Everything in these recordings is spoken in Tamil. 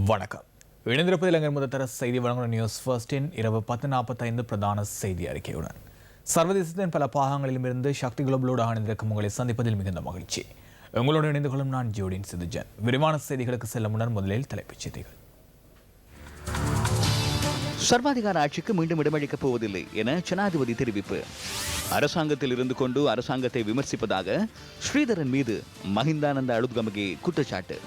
வணக்கம். இணைந்திருப்பதில் இலங்கை முதற்தர செய்தி வழங்குகிற நியூஸ் ஃபர்ஸ்டின் இரவு 10:45 பிரதான செய்தி அறிக்கையுடன் சர்வதேசத்தின் பல பாகங்களிலுமிருந்து சக்தி குளோபலோடு இணைந்திருக்கும் உங்களை சந்திப்பதில் மிகுந்த மகிழ்ச்சி. உங்களோடு இணைந்து கொள்ளும் நான் ஜோடின் சிதுஜன். விரிவான செய்திகளுக்கு செல்ல முன்னர் முதலில் தலைப்புச் செய்திகள். சர்வாதிகார ஆட்சிக்கு மீண்டும் இடமளிக்கப் போவதில்லை என ஜனாதிபதி தெரிவிப்பு. அரசாங்கத்தில் இருந்து கொண்டு அரசாங்கத்தை விமர்சிப்பதாக ஸ்ரீதரன் மீது மஹிந்தானந்த அழுத்கமகே குற்றச்சாட்டு.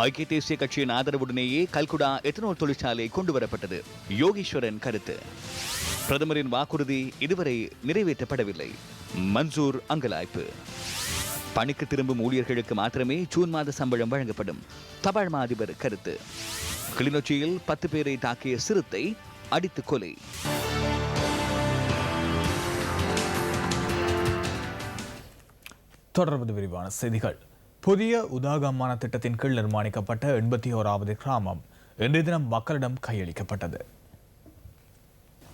ஐக்கிய தேசிய கட்சியின் ஆதரவுடனேயே கல்குடா எத்தனால் தொழிற்சாலை கொண்டுவரப்பட்டது. யோகீஸ்வரன் கருத்து. பிரதமரின் வாக்குறுதி இதுவரை நிறைவேற்றப்படவில்லை. மன்சூர் அங்கலாய்ப்பு. பணிக்கு திரும்பும் ஊழியர்களுக்கு மாத்திரமே ஜூன் மாத சம்பளம் வழங்கப்படும். தபால் மா அதிபர் கருத்து. கிளிநொச்சியில் 10 பேரை தாக்கிய சிறுத்தை அடித்து கொலை. தொடர்பு விரிவான செய்திகள். புதிய உதாகமான திட்டத்தின் கீழ் நிர்மாணிக்கப்பட்ட 81வது கிராமம் இன்றைய தினம் மக்களிடம் கையளிக்கப்பட்டது.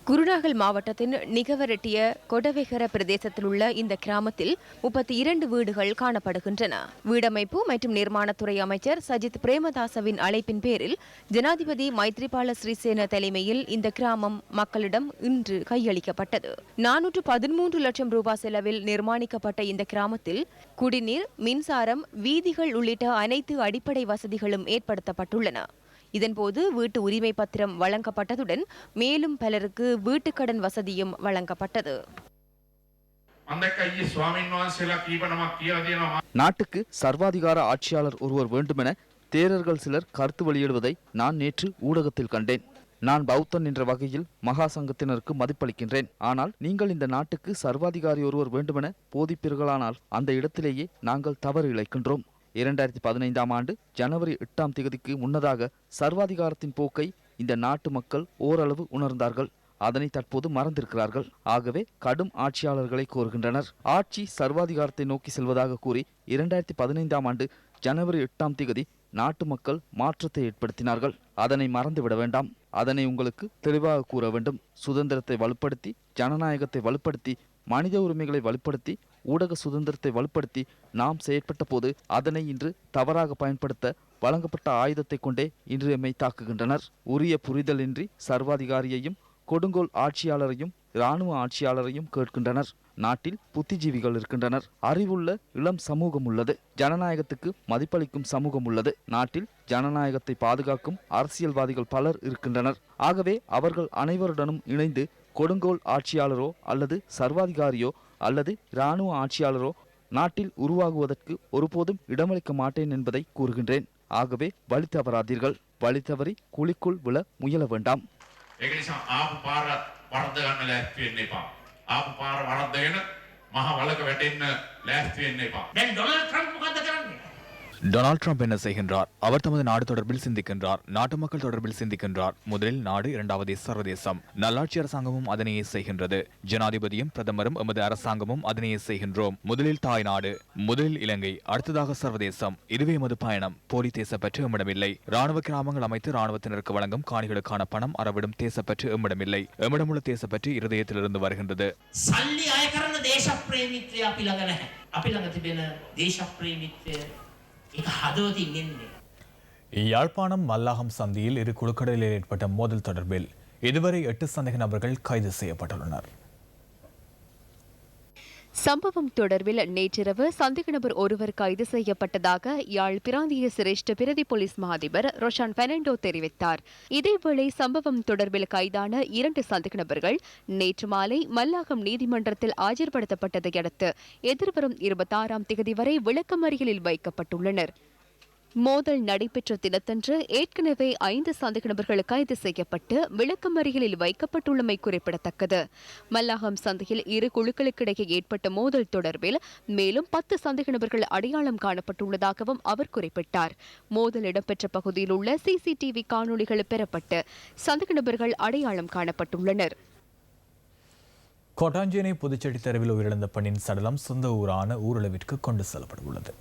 குருநாகல் மாவட்டத்தின் நிகவரெட்டிய கொடவெகர பிரதேசத்தில் உள்ள இந்த கிராமத்தில் 32 வீடுகள் காணப்படுகின்றன. வீடமைப்பு மற்றும் நிர்மாணத்துறை அமைச்சர் சஜித் பிரேமதாசவின் அழைப்பின் பேரில் ஜனாதிபதி மைத்ரிபால சிறிசேன தலைமையில் இந்த கிராமம் மக்களிடம் இன்று கையளிக்கப்பட்டது. 413 லட்சம் ரூபாய் செலவில் நிர்மாணிக்கப்பட்ட இந்த கிராமத்தில் குடிநீர், மின்சாரம், வீதிகள் உள்ளிட்ட அனைத்து அடிப்படை வசதிகளும் ஏற்படுத்தப்பட்டுள்ளன. இதன்போது வீட்டு உரிமை பத்திரம் வழங்கப்பட்டதுடன் மேலும் பலருக்கு வீட்டுக்கடன் வசதியும் வழங்கப்பட்டது. நாட்டுக்கு சர்வாதிகார ஆட்சியாளர் ஒருவர் வேண்டுமென தேரர்கள் சிலர் கருத்து வெளியிடுவதை நான் நேற்று ஊடகத்தில் கண்டேன். நான் பௌத்தன் என்ற வகையில் மகா சங்கத்தினருக்கு மதிப்பளிக்கின்றேன். ஆனால் நீங்கள் இந்த நாட்டுக்கு சர்வாதிகாரி ஒருவர் வேண்டுமென போதிப்பீர்களானால் அந்த இடத்திலேயே நாங்கள் தவறு இழைக்கின்றோம். 2015ஆம் ஆண்டு ஜனவரி 8ஆம் தேதிக்கு முன்னதாக சர்வாதிகாரத்தின் போக்கை இந்த நாட்டு மக்கள் ஓரளவு உணர்ந்தார்கள். அதனை தற்போது மறந்திருக்கிறார்கள். ஆகவே கடும் ஆட்சியாளர்களை கோருகின்றனர். ஆட்சி சர்வாதிகாரத்தை நோக்கி செல்வதாக கூறி 2015ஆம் ஆண்டு ஜனவரி 8ஆம் தேதி நாட்டு மக்கள் மாற்றத்தை ஏற்படுத்தினார்கள். அதனை மறந்துவிட வேண்டாம். அதனை உங்களுக்கு தெளிவாக கூற வேண்டும். சுதந்திரத்தை வலுப்படுத்தி, ஜனநாயகத்தை வலுப்படுத்தி, மனித உரிமைகளை வலுப்படுத்தி, ஊடக சுதந்திரத்தை வலுப்படுத்தி நாம் செயற்பட்ட போது அதனை இன்று தவறாக பயன்படுத்த வழங்கப்பட்ட ஆயுதத்தை கொண்டே இன்று எம்மை தாக்குகின்றனர். உரிய புரிதலின்றி சர்வாதிகாரியையும் கொடுங்கோல் ஆட்சியாளரையும் இராணுவ ஆட்சியாளரையும் கேட்கின்றனர். நாட்டில் புத்திஜீவிகள் இருக்கின்றனர். அறிவுள்ள இளம் சமூகம் உள்ளது. ஜனநாயகத்துக்கு மதிப்பளிக்கும் சமூகம் உள்ளது. நாட்டில் ஜனநாயகத்தை பாதுகாக்கும் அரசியல்வாதிகள் பலர் இருக்கின்றனர். ஆகவே அவர்கள் அனைவருடனும் இணைந்து கொடுங்கோல் ஆட்சியாளரோ அல்லது சர்வாதிகாரியோ அல்லது இராணுவ ஆட்சியாளரோ நாட்டில் உருவாகுவதற்கு ஒருபோதும் இடமளிக்க மாட்டேன் என்பதை கூறுகின்றேன். ஆகவே வழி தவறாதீர்கள். வழி தவறி குழிக்குள் விழ முயல வேண்டாம். டொனால்ட் ட்ரம்ப் என்ன செய்கின்றார்? அவர் தமது நாடு தொடர்பில் சிந்திக்கின்றார். நாட்டு மக்கள் தொடர்பில் சிந்திக்கின்றார். முதலில் நாடு, இரண்டாவது சர்வதேசம். நல்லாட்சி அரசாங்கமும் அதனையே செய்கின்றது. ஜனாதிபதியும் பிரதமரும் எமது அரசாங்கமும் அதனையே செய்கின்றோம். முதலில் தாய் நாடு, முதலில் இலங்கை, அடுத்ததாக சர்வதேசம். இதுவே எமது பயணம். போலி தேசப்பற்று எம்மிடமில்லை. ராணுவ கிராமங்கள் அமைத்து ராணுவத்தினருக்கு வழங்கும் காணிகளுக்கான பணம் அறவிடும் தேசப்பற்று எம்மிடமில்லை. எம்மிடமுள்ள தேசப்பற்று இருதயத்திலிருந்து வருகின்றது. யாழ்ப்பாணம் மல்லாகம் சந்தியில் இரு குழுக்களில் ஏற்பட்ட மோதல் தொடர்பில் இதுவரை 8 சந்தேக நபர்கள் கைது செய்யப்பட்டுள்ளனர். சம்பவம் தொடர்பில் நேற்றிரவு சந்தேக நபர் ஒருவர் கைது செய்யப்பட்டதாக யாழ் பிராந்திய சிரேஷ்ட பிரதி போலீஸ் மா அதிபர் ரொஷான் பெர்னாண்டோ தெரிவித்தார். இதேவேளை சம்பவம் தொடர்பில் கைதான 2 சந்தேக நபர்கள் நேற்று மாலை மல்லாகம் நீதிமன்றத்தில் ஆஜர்படுத்தப்பட்டதை அடுத்து எதிர்வரும் 26ஆம் தேதி வரை விளக்கமறியலில் வைக்கப்பட்டுள்ளனர். மோதல் நடைபெற்ற தினத்தன்று ஏற்கனவே 5 சந்தேக நபர்கள் கைது செய்யப்பட்டு விளக்கமறியலில் வைக்கப்பட்டுள்ளமை குறிப்பிடத்தக்கது. மல்லாகம் சந்தையில் இரு குழுக்களுக்கிடையே ஏற்பட்ட மோதல் தொடர்பில் மேலும் 10 சந்தேக நபர்கள் அடையாளம் காணப்பட்டுள்ளதாகவும் அவர் குறிப்பிட்டார். மோதல் இடம்பெற்ற பகுதியில் உள்ள CCTV காணொலிகள் பெறப்பட்டு சந்தேக நபர்கள் அடையாளம் காணப்பட்டுள்ளனர். கோட்டாஞ்சேனை புதுச்சேரி தெருவில் உயிரிழந்த பெண்ணின் சடலம் சொந்த ஊரான ஊரளவிற்கு கொண்டு செல்லப்பட உள்ளது.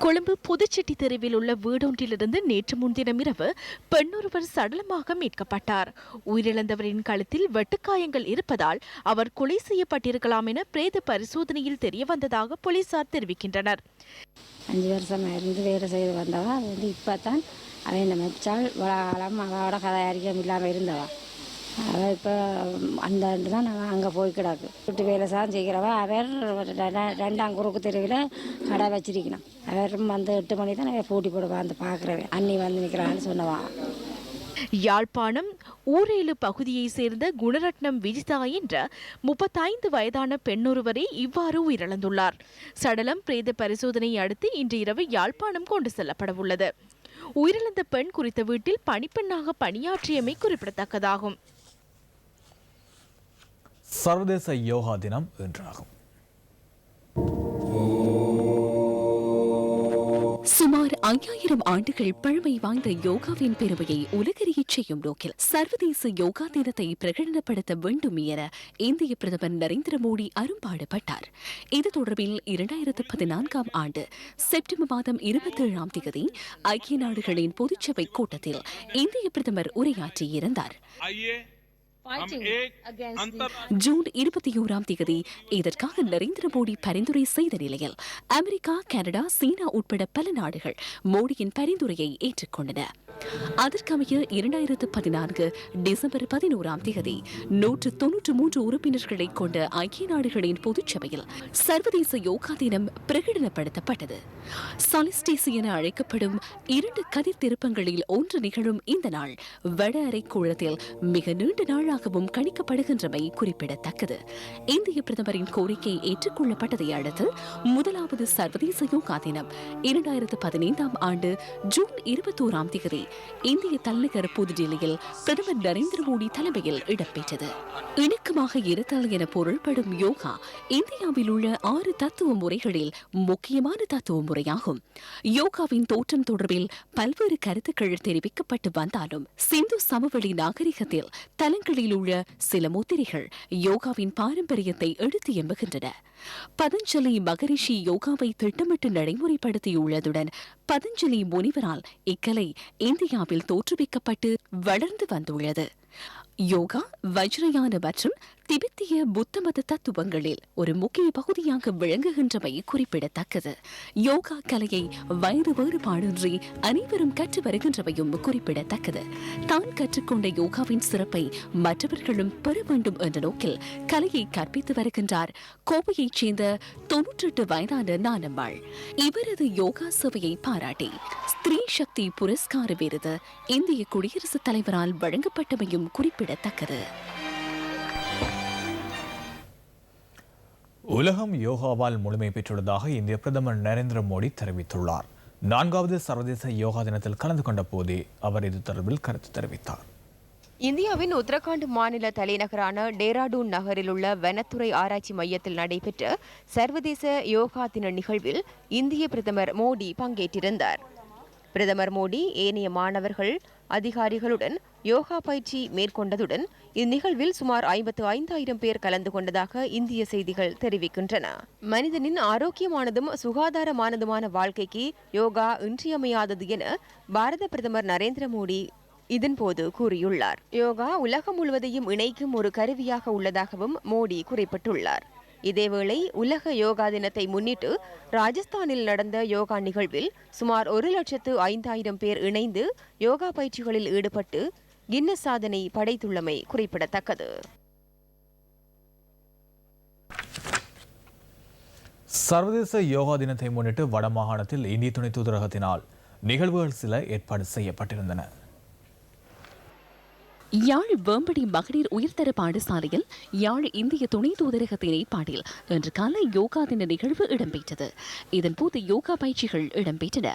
கொழும்பு புதுச்செட்டி தெருவில் உள்ள வீடொன்றிலிருந்து நேற்று முன்தினம் இரவு பெண்ணொருவர் சடலமாக மீட்கப்பட்டார். உயிரிழந்தவரின் கழுத்தில் வெட்டுக்காயங்கள் இருப்பதால் அவர் கொலை செய்யப்பட்டிருக்கலாம் என பிரேத பரிசோதனையில் தெரியவந்ததாக போலீசார் தெரிவிக்கின்றனர். 5 வருஷம் இருந்து வேலை செய்து வந்தவா. அது வந்து இப்போ தான் அவன் இந்த மெச்சால் வளகாலம் அவளோட கதையாரிக்கம் இல்லாமல் இருந்தவா. அவள் இப்போ அந்த தான் நான் அங்கே போய் கிடக்கு வீட்டு வேலை சாதம் செய்கிறவா. அவர் 2ஆம் குறுக்கு தெருவில் கடை வச்சிருக்கணும். அவரும் வந்து 8 மணி தான் அவன் போட்டி போடுவா. அந்த பார்க்குறவன் அண்ணி வந்து நிற்கிறான்னு சொன்னவா. யாழ்ப்பாணம் ஊரேலு பகுதியைச் சேர்ந்த குணரட்னம் விஜிதா என்ற 35 வயதான பெண்ணொருவரே இவ்வாறு உயிரிழந்துள்ளார். சடலம் பிரேத பரிசோதனை அடுத்து இன்று இரவு யாழ்ப்பாணம் கொண்டு செல்லப்படவுள்ளது. உயிரிழந்த பெண் குறித்த வீட்டில் பணிப்பெண்ணாக பணியாற்றியமை குறிப்பிடத்தக்கதாகும். சர்வதேச யோகா தினம் இன்றாகும். சுமார் 5000 ஆண்டுகள் பழமை வாய்ந்த யோகாவின் பெருமையை உலகறியச் செய்யும் நோக்கில் சர்வதேச யோகா தினத்தை பிரகடனப்படுத்த வேண்டும் என இந்திய பிரதமர் நரேந்திர மோடி அரும்பாடுபட்டார். இது தொடர்பில் 2014ஆம் ஆண்டு செப்டம்பர் மாதம் 27ஆம் தேதி ஐக்கிய நாடுகளின் பொதுச்சபை கூட்டத்தில் இந்திய பிரதமர் உரையாற்றியிருந்தார். ஜூன் 21ஆம் தேதி இதற்காக நரேந்திர மோடி பரிந்துரை செய்த நிலையில் அமெரிக்கா, கனடா, சீனா உட்பட பல நாடுகள் மோடியின் பரிந்துரையை ஏற்றுக்கொண்டன. அதற்கமைய 2014 டிசம்பர் 11ஆம் தேதி 193 உறுப்பினர்களை கொண்ட ஐக்கிய நாடுகளின் பொதுச்சபையில் சர்வதேச யோகா தினம் பிரகடனப்படுத்தப்பட்டது. சாலிஸ்டேசி என அழைக்கப்படும் 2 கதிர் திருப்பங்களில் ஒன்று நிகழும் இந்த நாள் வட அரைக்கோளத்தில் மிக நீண்ட நாளாகவும் கணிக்கப்படுகின்றமை குறிப்பிடத்தக்கது. இந்திய பிரதமரின் கோரிக்கை ஏற்றுக்கொள்ளப்பட்டதை அடுத்து முதலாவது சர்வதேச யோகா தினம் 2015ஆம் ஆண்டு ஜூன் 21ஆம் தேதி இந்திய தலைநகர் புதுடில்லியில் பிரதமர் நரேந்திர மோடி தலைமையில் இடம்பெற்றது. இணக்கமாக இருத்தல் என பொருள்படும் யோகா இந்தியாவில் உள்ள 6 தத்துவ முறைகளில் முக்கியமான தத்துவ முறையாகும். யோகாவின் தோற்றம் தொடர்பில் பல்வேறு கருத்துக்கள் தெரிவிக்கப்பட்டு வந்தாலும் சிந்து சமவெளி நாகரிகத்தில் தலங்களில் உள்ள சில முத்திரைகள் யோகாவின் பாரம்பரியத்தை எடுத்து எம்புகின்றன. பதஞ்சலி மகரிஷி யோகாவை திட்டமிட்டு நடைமுறைப்படுத்தியுள்ளதுடன் பதஞ்சலி முனிவரால் இக்கலை இந்தியாவில் தோற்றுவிக்கப்பட்டு வளர்ந்து வந்துள்ளது. யோகா வஜ்ரயான மற்றும் திபெத்திய புத்த மத தத்துவங்களில் ஒரு முக்கிய பகுதியாக விளங்குகின்றமை குறிப்பிடத்தக்கது. யோகா கலையை வயது வேறுபாடின்றி அனைவரும் கற்று வருகின்றமையும் குறிப்பிடத்தக்கது. தான் கற்றுக்கொண்ட யோகாவின் சிறப்பை மற்றவர்களும் பெற வேண்டும் என்ற நோக்கில் கலையை கற்பித்து வருகின்றார் கோவையைச் சேர்ந்த 98 வயதான நானம்மாள். இவரது யோகா சேவையை பாராட்டி ஸ்திரீ சக்தி புரஸ்கார விருது இந்திய குடியரசுத் தலைவரால் வழங்கப்பட்டமையும் குறிப்பிடத்தக்கது. உலகம் யோகாவால் முழுமை பெற்றுள்ளதாக இந்திய பிரதமர் நரேந்திர மோடி தெரிவித்துள்ளார். 4வது சர்வதேச யோகா தினத்தில் கலந்து கொண்ட போதே அவர் இது தொடர்பில் கருத்து தெரிவித்தார். இந்தியாவின் உத்தரகாண்ட் மாநில தலைநகரான டேராடூன் நகரில் உள்ள வனத்துறை ஆராய்ச்சி மையத்தில் நடைபெற்ற சர்வதேச யோகா தின நிகழ்வில் இந்திய பிரதமர் மோடி பங்கேற்றிருந்தார். பிரதமர் மோடி ஏனைய மாணவர்கள், அதிகாரிகளுடன் யோகா பயிற்சி மேற்கொண்டதுடன் இந்நிகழ்வில் சுமார் 55,000 பேர் கலந்து கொண்டதாக இந்திய செய்திகள் தெரிவிக்கின்றன. மனிதனின் ஆரோக்கியமானதும் சுகாதாரமானதுமான வாழ்க்கைக்கு யோகா இன்றியமையாதது என பாரத பிரதமர் நரேந்திர மோடி இதன்போது கூறியுள்ளார். யோகா உலகம் முழுவதையும் இணைக்கும் ஒரு கருவியாக உள்ளதாகவும் மோடி குறிப்பிட்டுள்ளார். இதேவேளை உலக யோகா தினத்தை முன்னிட்டு ராஜஸ்தானில் நடந்த யோகா நிகழ்வில் சுமார் 1,05,000 பேர் இணைந்து யோகா பயிற்சிகளில் ஈடுபட்டு கின்னஸ் சாதனை படைத்துள்ளமை குறிப்பிடத்தக்கது. சர்வதேச யோகா தினத்தை முன்னிட்டு வடமாகாணத்தில் இந்திய துணை தூதரகத்தினால் நிகழ்வுகள் சில ஏற்பாடு செய்யப்பட்டிருந்தன. யாழ் வேம்படி மகளிர் உயர்தர பாடசாலையில் யாழ் இந்திய துணை தூதரகத்தின் ஏற்பாட்டில் இன்று காலை யோகா தின நிகழ்வு இடம்பெற்றது. இதன்போது யோகா பயிற்சிகள் இடம்பெற்றன.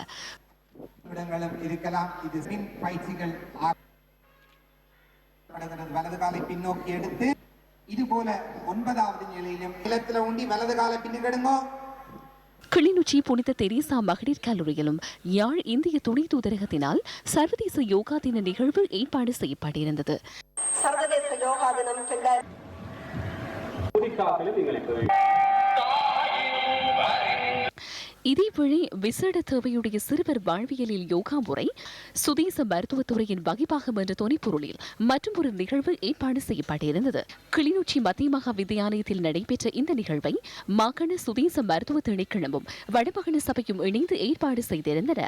வலது காலை பின்னோக்கி எடுத்து இது போல 9வது நிலையிலும் நிலத்துல ஊண்டி வலது காலை பின்னுக்கெடுங்கோ. கிளிநொச்சி புனித தெரேசா மகளிர் கல்லூரியிலும் யாழ் இந்திய துணை தூதரகத்தினால் சர்வதேச யோகா தின நிகழ்வு ஏற்பாடு செய்யப்பட்டிருந்தது. சர்வதேச யோகா தினம் இதேவேளை விசேட தேவையுடைய சிறுவர் வாழ்வியலில் யோகா முறை சுதேச மருத்துவத்துறையின் வகிபாகம் என்ற துணைப்பொருளில் மற்றும் ஒரு நிகழ்வு ஏற்பாடு செய்யப்பட்டிருந்தது. கிளிநொச்சி மத்திய மகா வித்தியாலயத்தில் நடைபெற்ற இந்த நிகழ்வை மாகாண சுதேச மருத்துவ திணைக்களமும் வடமாகாண சபையும் இணைந்து ஏற்பாடு செய்திருந்தன.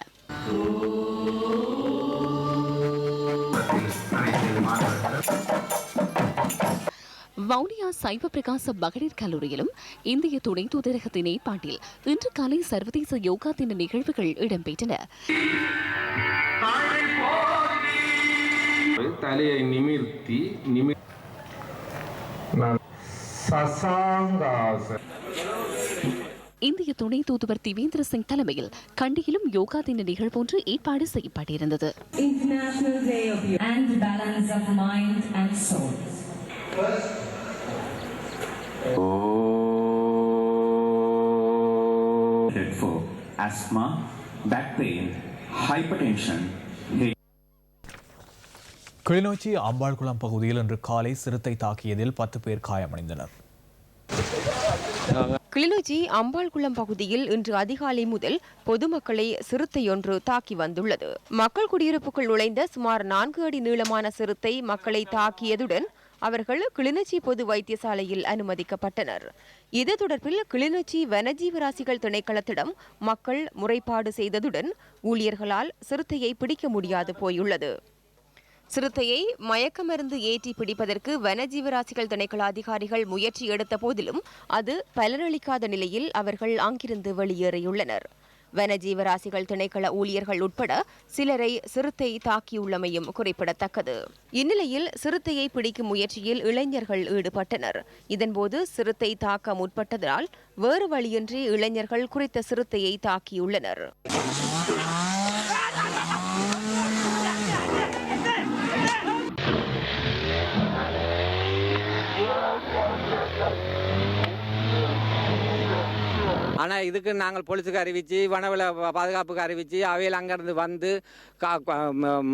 வவுனியா சைவ பிரகாச மகளிர் கல்லூரியிலும் இந்திய துணை தூதரகத்தின் ஏற்பாட்டில் இன்று காலை சர்வதேச யோகா தின நிகழ்வுகள் இடம்பெற்றன. தலையை நிமிர்த்தி இந்திய துணை தூதுவர் திவேந்திர சிங் தலைமையில் கண்டியிலும் யோகா தின நிகழ்வொன்று ஏற்பாடு செய்யப்பட்டிருந்தது. For asthma, back pain, hypertension. Kilinochchi Ambalkulam பகுதியில் இன்று காலை சிறுத்தை தாக்கியதில் 10 பேர் காயமடைந்தனர். கிளிநொச்சி அம்பாள்குளம் பகுதியில் இன்று அதிகாலை முதல் பொதுமக்களை சிறுத்தையொன்று தாக்கி வந்துள்ளது. மக்கள் குடியிருப்புக்குள் நுழைந்த சுமார் 4 அடி நீளமான சிறுத்தை மக்களை தாக்கியதுடன் அவர்கள் கிளிநொச்சி பொது வைத்தியசாலையில் அனுமதிக்கப்பட்டனர். இது தொடர்பில் கிளிநொச்சி வனஜீவராசிகள் திணைக்களத்திடம் மக்கள் முறைப்பாடு செய்ததுடன் ஊழியர்களால் சிறுத்தையை பிடிக்க முடியாது போயுள்ளது. சிறுத்தையை மயக்க மருந்து ஏற்றி பிடிப்பதற்கு வனஜீவராசிகள் திணைக்கள அதிகாரிகள் முயற்சி எடுத்த போதிலும் அது பலனளிக்காத நிலையில் அவர்கள் அங்கிருந்து வெளியேறியுள்ளனர். வனஜீவராசிகள் திணைக்கள ஊழியர்கள் உட்பட சிலரை சிறுத்தை தாக்கியுள்ளமையும் குறிப்பிடத்தக்கது. இந்நிலையில் சிறுத்தையை பிடிக்கும் முயற்சியில் இளைஞர்கள் ஈடுபட்டனர். இதன்போது சிறுத்தை தாக்க முற்பட்டதால் வேறு வழியின்றி இளைஞர்கள் குறித்த சிறுத்தையை தாக்கியுள்ளனர். ஆனால் இதுக்கு நாங்கள் போலீஸுக்கு அறிவித்து வனவள பாதுகாப்புக்கு அறிவித்து அவையில் அங்கேருந்து வந்து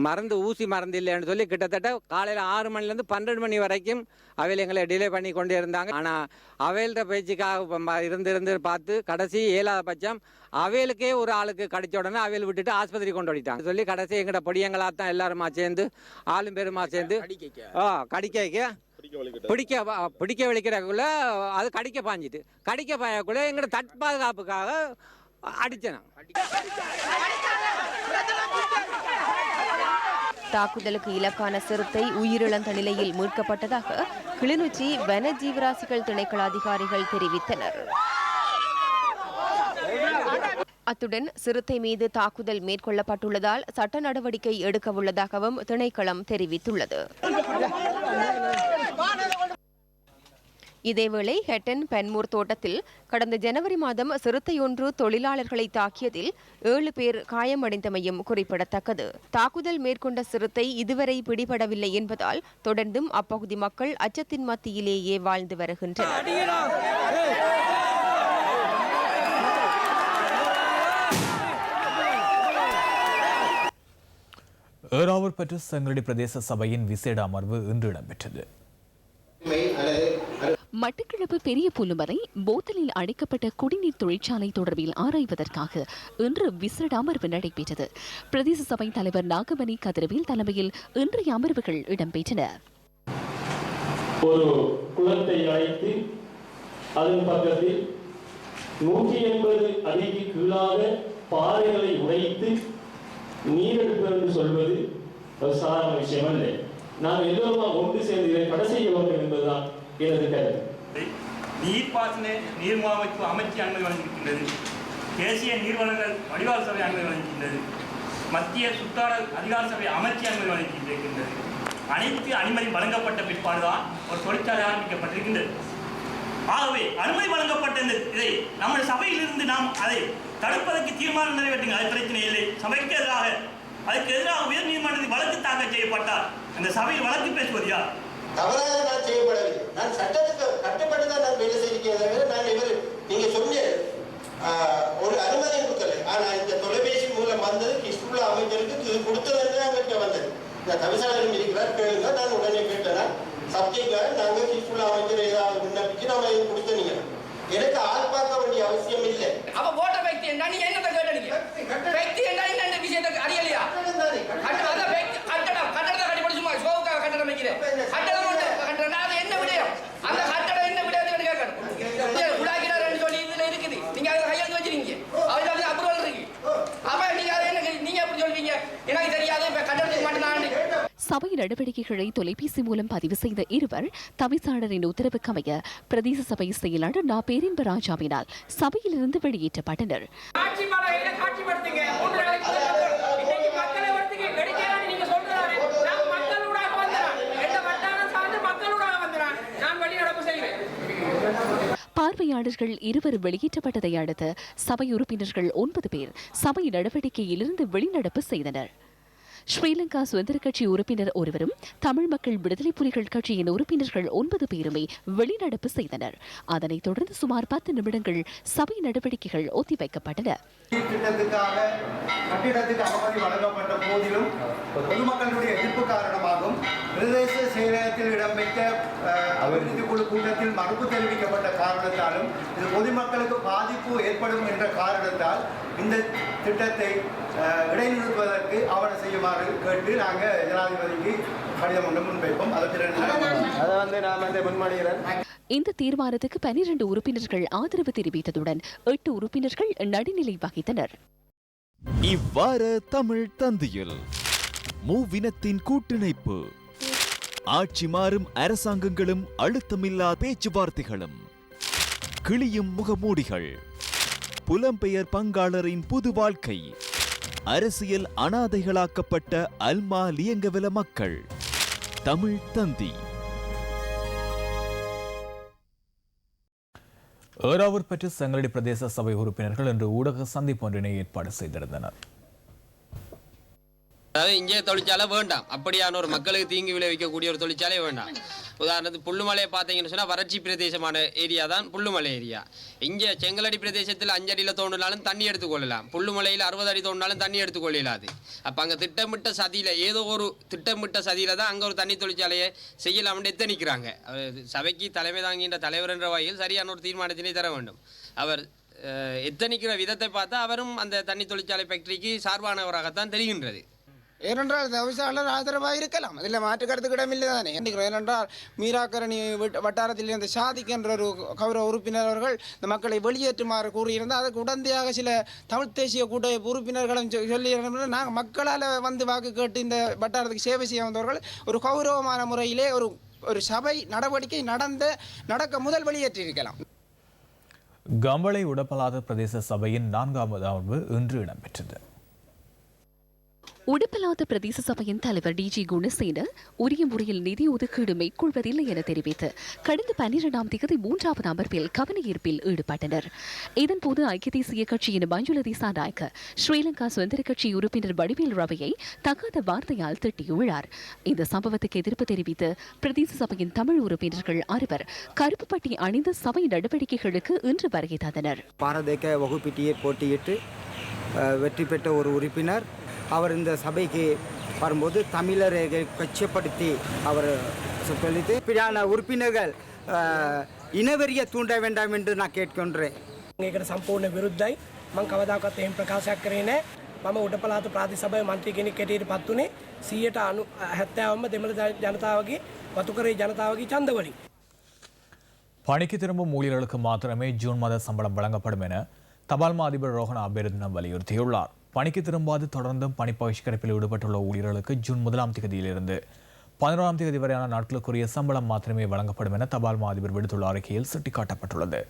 மருந்து ஊசி மருந்து இல்லைன்னு சொல்லி கிட்டத்தட்ட காலையில் 6 மணிலேருந்து 12 மணி வரைக்கும் அவையில் எங்களை டிலே பண்ணி கொண்டே இருந்தாங்க. ஆனால் அவையில்ட பேச்சுக்காக இருந்து பார்த்து கடைசி 7வது பட்சம் அவையிலுக்கே ஒரு ஆளுக்கு கடிச்ச உடனே அவையில் விட்டுட்டு ஆஸ்பத்திரி கொண்டு ஓடிட்டாங்க சொல்லி கடைசி எங்கள்ட பொடியங்களாக தான் எல்லாருமா சேர்ந்து ஆளும் பேருமா சேர்ந்து கடிக்க பிடிக்க வலிக்கிறக்குள்ள அது கடிக்க பாஞ்சிட்டு கடிக்க பாயக்குள்ள எங்களோட தற்பாதுகாப்புக்காக அடிச்சேன். தாக்குதலுக்கு இலக்கான சிறுத்தை உயிரிழந்த நிலையில் மீட்கப்பட்டதாக கிளிநொச்சி வனஜீவராசிகள் திணைக்கள அதிகாரிகள் தெரிவித்தனர். அத்துடன் சிறுத்தை மீது தாக்குதல் மேற்கொள்ளப்பட்டுள்ளதால் சட்ட நடவடிக்கை எடுக்கவுள்ளதாகவும் திணைக்களம் தெரிவித்துள்ளது. இதேவேளை ஹெட்டன் பென்மூர் தோட்டத்தில் கடந்த ஜனவரி மாதம் சிறுத்தையொன்று தொழிலாளர்களை தாக்கியதில் 7 பேர் காயமடைந்தமையும் குறிப்பிடத்தக்கது. தாக்குதல் மேற்கொண்ட சிறுத்தை இதுவரை பிடிபடவில்லை என்பதால் தொடர்ந்தும் அப்பகுதி மக்கள் அச்சத்தின் மத்தியிலேயே வாழ்ந்து வருகின்றனர். ஏறாவூர் பெற்ற செங்கலடி பிரதேச சபையின் விசேட அமர்வு இன்று இடம்பெற்றது. மட்டக்களப்பு பெரிய புல்லுமலை போத்தலில் அடைக்கப்பட்ட குடிநீர் தொழிற்சாலை தொடர்பில் ஆராய்வதற்காக இன்று விசேட அமர்வு நடைபெற்றது. பிரதேச சபை தலைவர் நாகமணி கதிரவேல் தலைமையில் இன்றைய அமர்வுகள் இடம்பெற்றன. ஒரு குளத்தை அழைத்து அதன் பக்கத்தில் 180 அடிக்கு கீழாக பாறைகளை உடைத்து நீரெடுப்பு என்று சொல்வது ஒரு சாதாரண விஷயம் அல்ல. நாம் எல்லோருமா ஒன்று சேர்ந்து இதை தடை செய்ய வேண்டும் என்பதுதான் எனது கருத்து. நீர்ப்பாசன நீர்மாமைப்பு அமைச்சு அனுமதி வழங்கியிருக்கின்றது. தேசிய நீர்வளங்கள் வடிவால் சபை அனுமதி வழங்கியிருக்கின்றது. மத்திய சுற்றாடல் அதிகார சபை அமைச்சு அனுமதி வழங்கியிருக்கின்றது. அனைத்து அனுமதி வழங்கப்பட்ட பிற்பாடுதான் ஒரு தொழிற்சாலை ஆரம்பிக்கப்பட்டிருக்கின்றது. ஆகவே அனுமதி வழங்கப்பட்ட இதை நம்முடைய சபையிலிருந்து நாம் அதை தடுப்பதற்கு தீர்மானம் நிறைவேற்றுங்க. அது பிரச்சனை இல்லை. சபைக்கு எதிராக அதுக்கு எதிராக உயர் நீதிமன்றத்தில் வழக்கு தாக்கல் செய்யப்பட்டால் அந்த சபையில் வழக்கு பேசுவது யார்? தவறாக நான் செய்யப்படவில்லை. நான் சட்டத்துக்கு கட்டுப்பட்டு தான் நான் வேலை செய்திருக்கிறேன். நான் நீங்க சொன்ன ஒரு அனுமதி கொடுக்கல. ஆனால் இந்த தொலைபேசி மூலம் வந்தது ஹிஸ்புல்லா அமைச்சருக்கு கொடுத்தது அங்கே வந்தது. இந்த தவிசாளரும் இருக்கிறார், கேளுங்க. நான் உடனே கேட்டேன்னா சப்ஜெக்டாக நாங்கள் ஹிஸ்புல்லா அமைச்சர் ஏதாவது விண்ணப்பிச்சு நம்ம கொடுத்தனீங்க. எனக்கு ஆள் பார்க்க வேண்டிய அவசியம் இல்லை. அப்ப போட்ட व्यक्ति என்ன நீ என்னத்தை கேட்டீங்க? व्यक्ति என்ன இந்த விஷயத்தை அறியலையா? கட்டடம் கட்டடத்தை கட்டி போட்டு சும்மா சோவுக்காக கட்டடம் வைக்கிறேன். கட்டடம் கட்டடம் அது என்ன விடயம்? அந்த கட்டடம் என்ன விடயத்தை கேட்கணும். உடாக்கிறாருன்னு சொல்லி இதுல இருக்குது. நீங்க அதை கையெழுத்து வச்சிருக்கீங்க. அவருக்கு அப்ரூவல் இருக்கு. அப்ப நீங்க அதை என்ன நீங்க எப்படி சொல்வீங்க? எனக்கு தெரியாது. இப்ப கட்டடத்துக்கு மட்டும் நான் சபை நடவடிக்கைகளை தொலைபேசி மூலம் பதிவு செய்த இருவர் தவிசாளரின் உத்தரவுக்கமைய பிரதேச சபை செயலாளர் நா பேரின்ப ராஜாவினால் சபையிலிருந்து வெளியேற்றப்பட்டனர். பார்வையாளர்கள் இருவர் வெளியேற்றப்பட்டதை அடுத்து சபை உறுப்பினர்கள் 9 பேர் சபை நடவடிக்கையிலிருந்து வெளிநடப்பு செய்தனர். ஸ்ரீலங்கா சுதந்திர கட்சி உறுப்பினர் ஒருவரும் தமிழ் மக்கள் விடுதலை புலிகள் கட்சியின் உறுப்பினர்கள் 9 பேருமே வெளிநடப்பு செய்தனர். அதனைத் தொடர்ந்து சுமார் 10 நிமிடங்கள் சபை நடவடிக்கைகள் ஒத்திவைக்கப்பட்டன. கட்டிடத்துக்கு அனுமதி வழங்கப்பட்ட போதிலும் பொதுமக்களுடைய எதிர்ப்பு காரணமாகவும் பிரதேச செயலகத்தில் இடம்பெற்ற அபிவிருத்தி குழு கூட்டத்தில் மறுப்பு தெரிவிக்கப்பட்ட காரணத்தாலும் இது பொதுமக்களுக்கு பாதிப்பு ஏற்படும் என்ற காரணத்தால் இந்த திட்டத்தை இடைநிறுத்துவதற்கு ஆவண செய்யுமாறு கேட்டு நாங்கள் ஜனாதிபதிக்கு கடிதம் ஒன்று முன்வைப்போம். இந்த தீர்மானத்துக்கு 12 உறுப்பினர்கள் ஆதரவு தெரிவித்ததுடன் 8 உறுப்பினர்கள் நடுநிலை வகித்தனர். இவ்வார தமிழ் தந்தியில் மூவினத்தின் கூட்டிணைப்பு, ஆட்சி மாறும் அரசாங்கங்களும் அழுத்தமில்லா பேச்சுவார்த்தைகளும், கிளியும் முகமூடிகள், புலம்பெயர் பங்காளரின் புது வாழ்க்கை, அரசியல் அனாதைகளாக்கப்பட்ட அல்மா லியங்கவல மக்கள். தமிழ் தந்தி. ஏறாவூர் பெற்ற செங்கலடி பிரதேச சபை உறுப்பினர்கள் இன்று ஊடக சந்திப்பு ஒன்றினை ஏற்பாடு செய்திருந்தனர். அதாவது இங்கே தொழிற்சாலை வேண்டாம், அப்படியான ஒரு மக்களுக்கு தீங்கு விளைவிக்கக்கூடிய ஒரு தொழிற்சாலை வேண்டாம். உதாரணத்துக்கு புல்லுமலையை பார்த்தீங்கன்னு சொன்னால் வறட்சி பிரதேசமான ஏரியா தான் புல்லுமலை ஏரியா. இங்கே செங்கலடி பிரதேசத்தில் 5 அடியில் தோண்டினாலும் தண்ணி எடுத்துக்கொள்ளலாம், புல்லுமலையில் 60 அடி தோண்டினாலும் தண்ணி எடுத்துக்கொள்ளலாது. அப்போ அங்கே திட்டமிட்ட சதியில் ஏதோ ஒரு திட்டமிட்ட சதியில் தான் அங்கே ஒரு தண்ணி தொழிற்சாலையை செய்யலாம்னு எத்தனிக்கிறாங்க. சபைக்கு தலைமை தாங்கின்ற தலைவர் என்ற வகையில் சரியான ஒரு தீர்மானத்தினை தர வேண்டும். அவர் எத்தனிக்கிற விதத்தை பார்த்தா அவரும் அந்த தண்ணி தொழிற்சாலை ஃபேக்டரிக்கு சார்பானவராகத்தான் தெரிகின்றது. ஏனென்றால் தவிசாளர் ஆதரவாக இருக்கலாம், அதில் மாற்று கருத்துக்கு இடமில்லை தானே. ஏனென்றால் மீராக்கரணி வட்டாரத்தில் இருந்த சாதிக் என்ற ஒரு கௌரவ உறுப்பினர் அவர்கள் இந்த மக்களை வெளியேற்றுமாறு கூறியிருந்தால் அதற்கு உடந்தையாக சில தமிழ் தேசிய கூட்டமைப்பு உறுப்பினர்களும் சொல்லியிருந்தால் நாங்கள் மக்களால் வந்து வாக்கு கேட்டு இந்த வட்டாரத்துக்கு சேவை செய்ய வந்தவர்கள் ஒரு கௌரவமான முறையிலே ஒரு சபை நடவடிக்கை நடக்க முதல் வெளியேற்றியிருக்கலாம். கம்பளை உடப்பலாத பிரதேச சபையின் 4வது அமர்வு இன்று இடம்பெற்றது. உடுப்பலாத பிரதேச சபையின் தலைவர் டிஜி குணசேன உரிய முறையில் நிதி ஒதுக்கீடு மேற்கொள்வதில்லை என தெரிவித்து கடந்த 12ஆம் தேதி 3வது அமர்வில் கவன ஈர்ப்பில் ஈடுபட்டனர். இதன்போது ஐக்கிய தேசிய கட்சியின் மஞ்சுள திசாநாயக்க ஸ்ரீலங்கா சுதந்திர கட்சி உறுப்பினர் வடிவேல் ரவியை தகாத வார்த்தையால் திட்டியுள்ளார். இந்த சம்பவத்துக்கு எதிர்ப்பு தெரிவித்து பிரதேச சபையின் தமிழ் உறுப்பினர்கள் 6 கருப்பு பட்டி அணிந்த சபை நடவடிக்கைகளுக்கு இன்று வருகை தந்தனர். பாரதேக வகுப்பிட்டியை போட்டியிட்டு வெற்றி பெற்ற ஒரு உறுப்பினர் அவர் இந்த சபைக்கு வரும்போது தமிழரை கொச்சப்படுத்தி அவர் சொல்லித்து இப்படியான உறுப்பினர்கள் இனவெறியை தூண்ட வேண்டாம் என்று நான் கேட்கின்றேன். ඒකට සම්පූර්ණ විරුද්ධයි. මම කවදාකවත් එහෙම ප්‍රකාශයක් කරේ නැහැ. මම උඩපළාත ප්‍රාදේශ සභාවේ මන්ත්‍රී කෙනෙක් හැටියට පත් වුණේ 70%ම දෙමළ ජනතාවගේ වතුකරේ ජනතාවගේ ඡන්ද වලින්. பணிக்கு திரும்பும் ஊழியர்களுக்கு மாத்திரமே ஜூன் மாத சம்பளம் வழங்கப்படும் என தபால் மா அதிபர் ரோஹன் அபேரத்னம் வலியுறுத்தியுள்ளார். பணிக்கு திரும்பாது தொடர்ந்தும் பணி பகிஷ்கரிப்பில் ஈடுபட்டுள்ள ஊழியர்களுக்கு ஜூன் 1ஆம் தேதியிலிருந்து 11ஆம் தேதி வரையான நாட்களுக்குரிய சம்பளம் மாத்திரமே வழங்கப்படும் என தபால் மா அதிபர் விடுத்துள்ள அறிக்கையில் சுட்டிக்காட்டப்பட்டுள்ளது.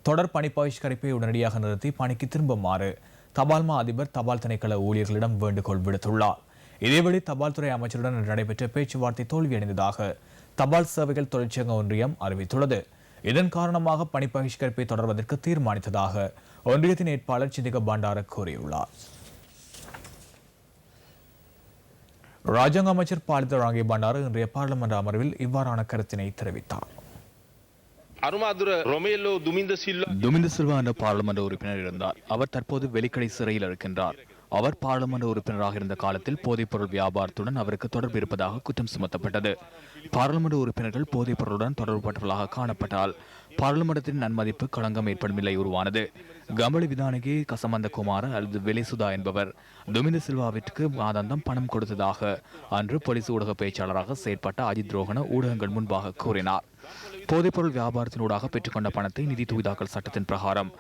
தொடர் பணி பகிஷ்கரிப்பை உடனடியாக நிறுத்தி பணிக்கு திரும்புமாறு தபால் மா அதிபர் தபால் திணைக்கள ஊழியர்களிடம் வேண்டுகோள் விடுத்துள்ளார். இதேவேளை தபால் துறை அமைச்சருடன் நடைபெற்ற பேச்சுவார்த்தை தோல்வியடைந்ததாக தபால் சேவைகள் தொழிற்சங்க ஒன்றியம் அறிவித்துள்ளது. இதன் காரணமாக பணி பகிஷ்கரிப்பை தொடர்வதற்கு தீர்மானித்ததாக ஒன்றியத்தின் ஏற்பாளர் சிந்திக பண்டார கூறியுள்ளார். ராஜாங்க அமைச்சர் பாலித ராங்கே பண்டார இன்றைய பாராளுமன்ற அமர்வில் இவ்வாறான கருத்தினை தெரிவித்தார். துமிந்த சில்வா என்ற பாராளுமன்ற உறுப்பினர் இருந்தார். அவர் தற்போது வெலிக்கடை சிறையில் இருக்கின்றார். அவர் பாராளுமன்ற உறுப்பினராக இருந்த காலத்தில் போதைப்பொருள் வியாபாரத்துடன் அவருக்கு தொடர்பு இருப்பதாக குற்றம் சுமத்தப்பட்டது. பாராளுமன்ற உறுப்பினர்கள் போதைப்பொருளுடன் தொடர்புபட்டவர்களாக காணப்பட்டால் பாராளுமன்றத்தின் நன்மதிப்பு களங்கம் ஏற்படும் நிலை உருவானது. கம்பளி விதானகி கசமந்த குமார அல்லது வெலிசுதா என்பவர் துமிந்த சில்வாவிற்கு மாதாந்தம் பணம் கொடுத்ததாக அன்று போலீஸ் ஊடக பேச்சாளராக செயற்பட்ட அஜித் ரோஹன ஊடகங்கள் முன்பாக கூறினார். போதைப்பொருள் வியாபாரத்தினூடாக பெற்றுக்கொண்ட பணத்தை நிதி தூய்தாக்கல் சட்டத்தின் பிரகாரம்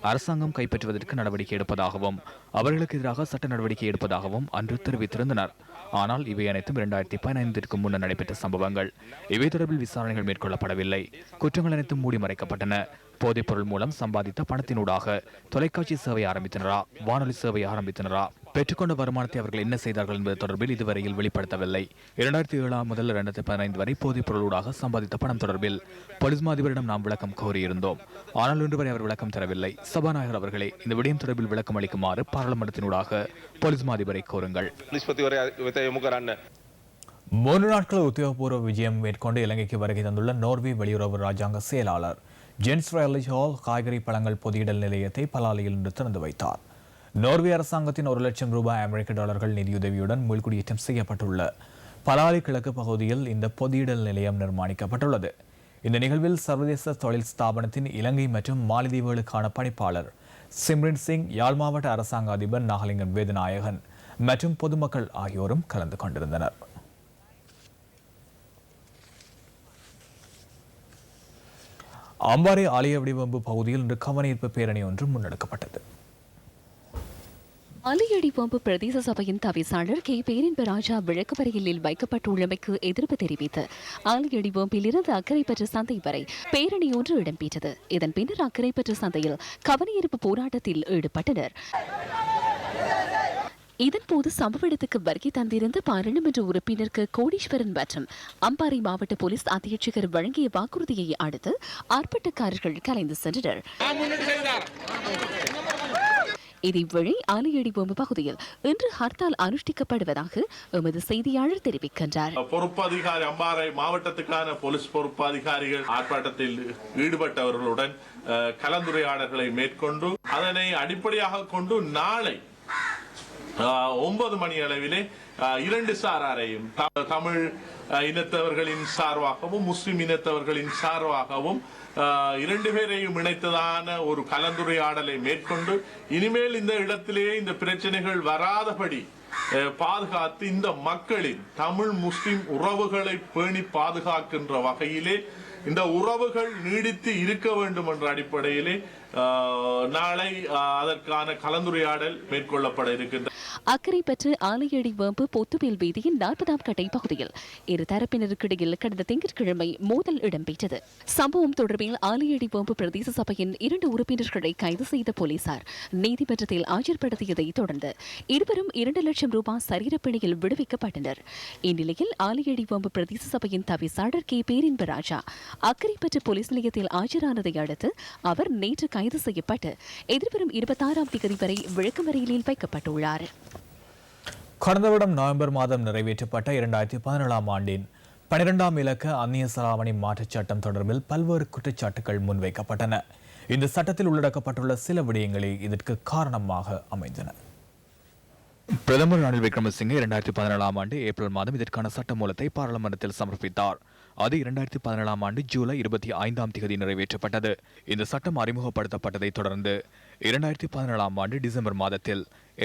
அரசாங்கம் கைப்பற்றுவதற்கு நடவடிக்கை எடுப்பதாகவும் அவர்களுக்கு எதிராக சட்ட நடவடிக்கை எடுப்பதாகவும் அன்று தெரிவித்திருந்தனர். ஆனால் இவை அனைத்தும் 2015 முன்னர் நடைபெற்ற சம்பவங்கள். இவை தொடர்பில் விசாரணைகள் மேற்கொள்ளப்படவில்லை. குற்றங்கள் அனைத்தும் மூடி மறைக்கப்பட்டன. போதைப்பொருள் மூலம் சம்பாதித்த பணத்தினூடாக தொலைக்காட்சி சேவை ஆரம்பித்தனரா, வானொலி சேவை ஆரம்பித்தனரா, பெற்றுக்கொண்ட வருமானத்தை அவர்கள் என்ன செய்தார்கள் என்பது தொடர்பில் இதுவரையில் வெளிப்படுத்தவில்லை. 2007 முதல் 2015 வரை போதைப்பொருளூடாக சம்பாதித்த பணம் தொடர்பில் போலீஸ் மாதிபரிடம் நாம் விளக்கம் கோரியிருந்தோம். ஆனால் இன்று வரை அவர் விளக்கம் தரவில்லை. சபாநாயகர் அவர்களே, இந்த விடயம் தொடர்பில் விளக்கம் அளிக்குமாறு பாராளுமன்றத்தினூடாக போலீஸ் மாதிபரை கோருங்கள். 3 நாட்கள் உத்தியோகபூர்வ விஜயம் மேற்கொண்டு இலங்கைக்கு வருகை தந்துள்ள நோர்வே வெளியுறவு ராஜாங்க செயலாளர் ஜென்ஸ் ரயலிச் ஹால் காய்கறி பழங்கள் பொதியிடல் நிலையத்தை பலாலியில் இன்று திறந்து வைத்தார். நோர்வே அரசாங்கத்தின் 1 லட்சம் ரூபாய் அமெரிக்க டாலர்கள் நிதியுதவியுடன் மீள்குடியேற்றம் செய்யப்பட்டுள்ள பலாலி கிழக்கு பகுதியில் இந்த பொதியிடல் நிலையம் நிர்மாணிக்கப்பட்டுள்ளது. இந்த நிகழ்வில் சர்வதேச தொழில் ஸ்தாபனத்தின் இலங்கை மற்றும் மாலத்தீவுகளுக்கான பணிப்பாளர் சிம்ரன் சிங், யாழ் மாவட்ட அரசாங்க அதிபர் நாகலிங்கம் வேதநாயகன் மற்றும் பொதுமக்கள் ஆகியோரும் கலந்து கொண்டிருந்தனர். அம்பாறை ஆலய வடிவம்பு பகுதியில் இன்று கவனஈர்ப்பு பேரணி ஒன்று முன்னெடுக்கப்பட்டது. ஆலையடிவம்பு பிரதேச சபையின் தவிசாளர் கே பேரின்பராஜா விளக்குவரையிலில் வைக்கப்பட்டுள்ளமைக்கு எதிர்ப்பு தெரிவித்து ஆலையடிவம்பில் இருந்து அக்கரைப்பற்று சந்தை வரை பேரணி ஒன்று இடம்பெற்றது. இதன் பின்னர் அக்கரைப்பற்று சந்தையில் கவனஈர்ப்பு போராட்டத்தில் ஈடுபட்டனர். இதன்போது சம்பவ இடத்துக்கு வருகை தந்திருந்த பாராளுமன்ற உறுப்பினருக்கு கோடீஸ்வரன் மற்றும் அம்பாறை மாவட்ட போலீஸ் அத்தியட்சகர் வழங்கிய வாக்குறுதியை அடுத்து ஆர்ப்பாட்டக்காரர்கள் கலைந்து சென்றனர். இதேவேளை ஆலையடிவம்பு பகுதியில் இன்று ஹர்த்தால் அனுஷ்டிக்கப்படுவதாக எமது செய்தியாளர் தெரிவிக்கின்றார். பொறுப்பதிகாரி அம்பாறை மாவட்டத்துக்கான போலீஸ் பொறுப்பதிகாரிகள் ஆர்ப்பாட்டத்தில் ஈடுபட்டவர்களுடன் கலந்துரையாடல்களை மேற்கொண்டு அதனை அடிப்படையாக கொண்டு நாளை 9 மணி அளவிலே 2 சாராரையும் தமிழ் இனத்தவர்களின் சார்பாகவும் முஸ்லிம் இனத்தவர்களின் சார்பாகவும் 2 பேரையும் இணைத்ததான ஒரு கலந்துரையாடலை மேற்கொண்டு இனிமேல் இந்த இடத்திலேயே இந்த பிரச்சனைகள் வராதபடி பாதுகாத்து இந்த மக்களின் தமிழ் முஸ்லிம் உறவுகளை பேணி பாதுகாக்கின்ற வகையிலே இந்த உறவுகள் நீடித்து இருக்க வேண்டும் என்ற அடிப்படையிலே நாளை அதற்கான கலந்துரையாடல் மேற்கொள்ளப்பட இருக்கின்ற அக்கரைப்பற்று ஆலையடிவம்பு பொத்துவேல் வீதியின் 40ஆம் கட்டை பகுதியில் இரு தரப்பினருக்கிடையில் கடந்த திங்கட்கிழமை மோதல் இடம்பெற்றது. சம்பவம் தொடர்பில் ஆலையடிவம்பு பிரதேச சபையின் 2 உறுப்பினர்களை கைது செய்த போலீசார் நீதிமன்றத்தில் ஆஜர்படுத்தியதை தொடர்ந்து இருவரும் 2 லட்சம் ரூபாய் சரீரப்பிணையில் விடுவிக்கப்பட்டனர். இந்நிலையில் ஆலையடிவம்பு பிரதேச சபையின் தவிசாளர் கே பேரின்பராஜா அக்கரைப்பற்று போலீஸ் நிலையத்தில் ஆஜரானதை அடுத்து அவர் நேற்று கைது செய்யப்பட்டு எதிர்வரும் 26ஆம் தேதி வரை விளக்கமறியலில் வைக்கப்பட்டுள்ளார். கடந்த வருடம் நவம்பர் மாதம் நிறைவேற்றப்பட்ட 2017ஆம் ஆண்டின் 12ஆம் இலக்க அந்நிய செலாவணி மாற்றுச் சட்டம் தொடர்பில் பல்வேறு குற்றச்சாட்டுகள் முன்வைக்கப்பட்டன. இந்த சட்டத்தில் உள்ளடக்கப்பட்டுள்ள சில விடயங்களே இதற்கு காரணமாக அமைந்தன. பிரதமர் ரணில் விக்ரமசிங்கே 2017ஆம் ஆண்டு ஏப்ரல் மாதம் இதற்கான சட்டமூலத்தை பாராளுமன்றத்தில் சமர்ப்பித்தார். அது 2017ஆம் ஆண்டு ஜூலை 25ஆம் தேதி நிறைவேற்றப்பட்டது. இந்த சட்டம் அறிமுகப்படுத்தப்பட்டதை தொடர்ந்து 2017ஆம் ஆண்டு டிசம்பர் மாதத்தில்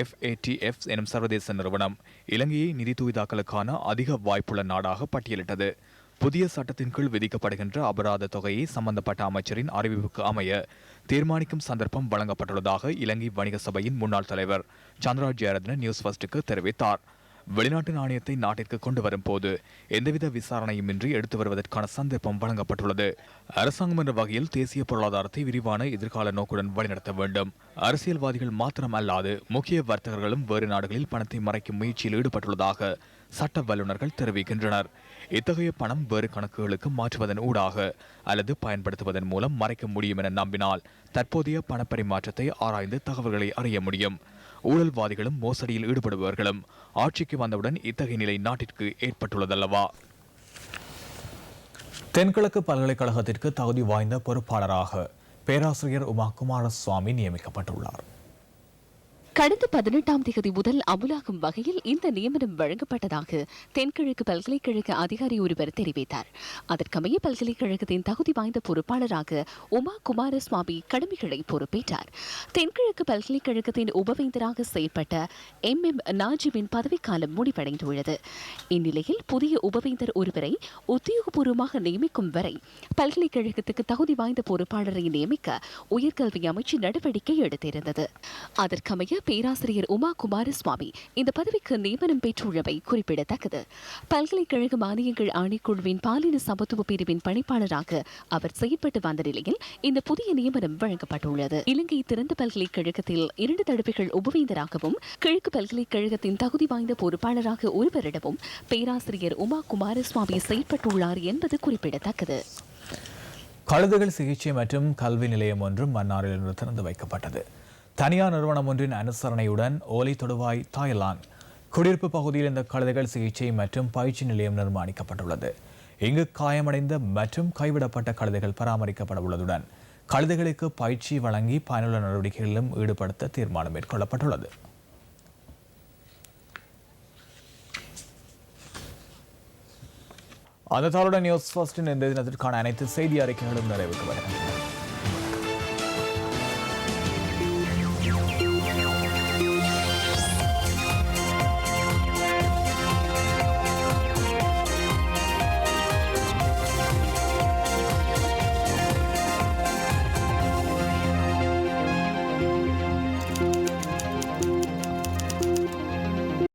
FATF எனும் சர்வதேச நிறுவனம் இலங்கையை நிதி தூய்தாக்கலுக்கான அதிக வாய்ப்புள்ள நாடாக பட்டியலிட்டது. புதிய சட்டத்தின் கீழ் விதிக்கப்படுகின்ற அபராத தொகையை சம்பந்தப்பட்ட அமைச்சரின் அறிவிப்புக்கு அமைய தீர்மானிக்கும் சந்தர்ப்பம் வழங்கப்பட்டுள்ளதாக இலங்கை வணிக சபையின் முன்னாள் தலைவர் சந்திரா ஜெயரத்ன நியூஸ் ஃபர்ஸ்டுக்கு தெரிவித்தார். வெளிநாட்டு நாணயத்தை நாட்டிற்கு கொண்டு வரும் போது எந்தவித விசாரணையுமின்றி எடுத்து வருவதற்கான சந்தர்ப்பம் வழங்கப்பட்டுள்ளது. அரசாங்கம் என்ற வகையில் தேசிய பொருளாதாரத்தை விரிவான எதிர்கால நோக்குடன் வழிநடத்த வேண்டும். அரசியல்வாதிகள் மாத்திரம் அல்லாது முக்கிய வர்த்தகர்களும் வேறு நாடுகளில் பணத்தை மறைக்கும் முயற்சியில் ஈடுபட்டுள்ளதாக சட்ட வல்லுநர்கள் தெரிவிக்கின்றனர். இத்தகைய பணம் வேறு கணக்குகளுக்கு மாற்றுவதன் ஊடாக அல்லது பயன்படுத்துவதன் மூலம் மறைக்க முடியும் என நம்பினால் தற்போதைய பணப்பரிமாற்றத்தை ஆராய்ந்து தகவல்களை அறிய முடியும். ஊழல்வாதிகளும் மோசடியில் ஈடுபடுபவர்களும் ஆட்சிக்கு வந்தவுடன் இத்தகைய நிலை நாட்டிற்கு ஏற்பட்டுள்ளதல்லவா? தென்கிழக்கு பல்கலைக்கழகத்திற்கு தகுதி வாய்ந்த பொறுப்பாளராக பேராசிரியர் உமா குமாரசுவாமி நியமிக்கப்பட்டுள்ளார். கடந்த 18ஆம் தேதி முதல் அமுலாகும் வகையில் இந்த நியமனம் வழங்கப்பட்டதாக தென்கிழக்கு பல்கலைக்கழக அதிகாரி ஒருவர் தெரிவித்தார். அதற்கமைய பல்கலைக்கழகத்தின் தகுதி வாய்ந்த பொறுப்பாளராக உமா குமாரசுவாமி கடமைகளை பொறுப்பேற்றார். தென்கிழக்கு பல்கலைக்கழகத்தின் உபவேந்தராக செயற்பட்ட MM நாஜிமின் பதவிக்காலம் முடிவடைந்துள்ளது. இந்நிலையில் புதிய உபவேந்தர் ஒருவரை உத்தியோகபூர்வமாக நியமிக்கும் வரை பல்கலைக்கழகத்துக்கு தகுதி வாய்ந்த பொறுப்பாளரை நியமிக்க உயர்கல்வி அமைச்சு நடவடிக்கை எடுத்திருந்தது. அதற்கமைய பேராசிரியர் உமா குமாரசுவாமி இந்த பதவிக்கு நியமனம் பெற்றுள்ளவை குறிப்பிடத்தக்கது. பல்கலைக்கழக மானியங்கள் ஆணைக்குழுவின் பாலின சமத்துவ பிரிவின் பணிப்பாளராக அவர் செயற்பட்டு வந்த நிலையில் இந்த புதிய நியமனம் வழங்கப்பட்டுள்ளது. இலங்கை திறந்த பல்கலைக்கழகத்தில் 2 தடவைகள் உபவேந்தராகவும் கிழக்கு பல்கலைக்கழகத்தின் தகுதி வாய்ந்த பொறுப்பாளராக ஒருவரிடமும் பேராசிரியர் உமா குமாரசுவாமி செயற்பட்டுள்ளார் என்பது குறிப்பிடத்தக்கது. கழுதுகள் சிகிச்சை மற்றும் கல்வி நிலையம் ஒன்றும் மன்னாரில் இன்று திறந்து வைக்கப்பட்டது. தனியார் நிறுவனம் ஒன்றின் அனுசரணையுடன் ஓலை தொடுவாய் தாய்லாந்து குடியிருப்பு பகுதியில் இந்த கழுதைகள் சிகிச்சை மற்றும் பயிற்சி நிலையம் நிர்மாணிக்கப்பட்டுள்ளது. இங்கு காயமடைந்த மற்றும் கைவிடப்பட்ட கழுதைகள் பராமரிக்கப்பட உள்ளதுடன் கழுதைகளுக்கு பயிற்சி வழங்கி பயனுள்ள நடவடிக்கைகளிலும் ஈடுபடுத்த தீர்மானம் மேற்கொள்ளப்பட்டுள்ளது. அந்த தாளுடன் நியூஸ் ஃபர்ஸ்டின் இந்த தினத்திற்கான அனைத்து செய்தி அறிக்கைகளும் நிறைவுக்கு வருகின்றன.